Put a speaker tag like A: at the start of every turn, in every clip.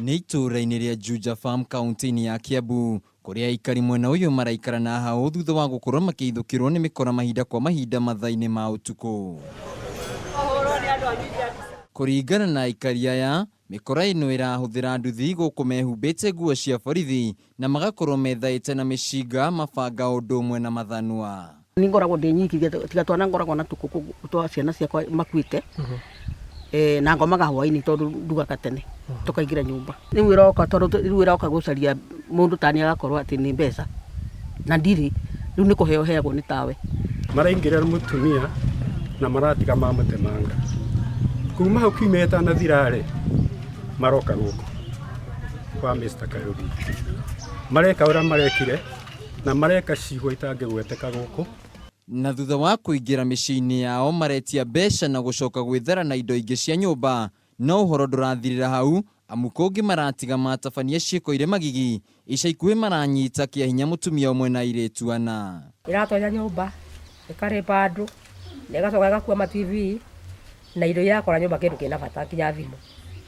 A: Nĩ itũũra-inĩ rĩa Juja Farm kaunti-inĩ ya Kiambu, kũrĩa aikari mwena ũyũ maraikara na hau thutha wa gũkorwo makĩithũkĩrwo nĩ mĩkora mahinda kwa mahinda mathaa-inĩ ma ũtukũ. Kũringana na aikari aya, mĩkora ĩno ĩrahũthĩra nduthi gũkũ mehumbĩte nguo cia borithi na magakorwo methaĩte na mĩcinga, mabanga ũndũ ũmwe na mathanwa.
B: Nĩ ngoragwo ndĩnyikithie tiga twana ngoragwo na tũkũkũ twa ciana ciakwa makuĩte. Na ngomaga hwainĩ tondũ ndugaga tene tũkaingĩra nyũmba. Rĩu ĩroka tondũ rĩu ĩroka gũcaria mũndũ tani agakorwo atĩ nĩ mbeca na ndirĩ, rĩu nĩ kũheo heagwo nĩ tawe.
C: Maraingĩra mũtumia na maratiga mamũtemanga. Kuma hau kiumia ĩtanathira-rĩ, maroka gũkũ kwa Mr. Kayũbi. Mareka ũrĩa marekire na mareka ciugo itangĩgweteka gũkũ.
A: Na thutha wa kũingĩra mĩciĩ-inĩ yao maretia mbeca na gũcoka gwĩthara na indo ingĩ cia nyũmba, no ũhoro ndũrathirĩra hau, amu kũngĩ maratiga matabania ciĩko irĩ magigi, ica ikuhĩ maranyita kĩa hinya mũtumia ũmwe na airĩtu ana.
D: Ĩratonya nyũmba, ĩkarĩpa andũ, na ĩgacoka ĩgakua ma-TV, na indo irakora nyũmba kĩndũ kĩna bata nginya thimũ.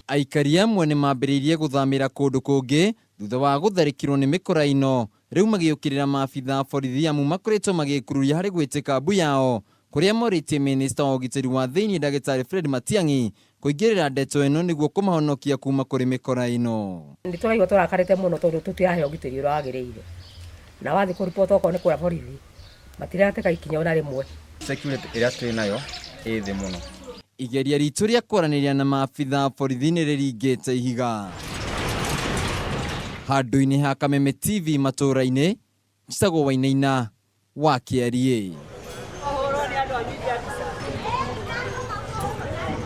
A: Aikari amwe nĩ mambĩrĩirie gũthamĩra kũndũ kũngĩ thutha wa gũtharĩkĩrwo nĩ mĩkora ino, rĩu magĩũkĩrĩra maabitha borithi amu makoretwo magĩkururia harĩ gwĩtĩka mbu yao, kũrĩa morĩtie minista wa ũgitĩri wa thĩinĩ Ndagĩtarĩ Fred Matiang'i kũingĩrĩra ndeto ĩno nĩguo kũmahonokia kuma kũrĩ mĩkora ĩno.
D: Nĩ tũraigua tũrakarĩte mũno tondũ tũtirahe ũgitĩri ũrĩa wagĩrĩire. Na wathiĩ kũripoti okorwo nĩ kũrĩa borithi, matirateka ikinya ona rĩmwe.
E: Security ĩrĩa twĩ nayo ĩ thĩ mũno.
A: Igeria ritũ rĩa kwaranĩria na maabitha borithi nĩ rĩringĩte ihiga. Handũ-inĩ ha Kameme TV matũũra-inĩ, njĩtagwo Wainaina wa Kĩarie.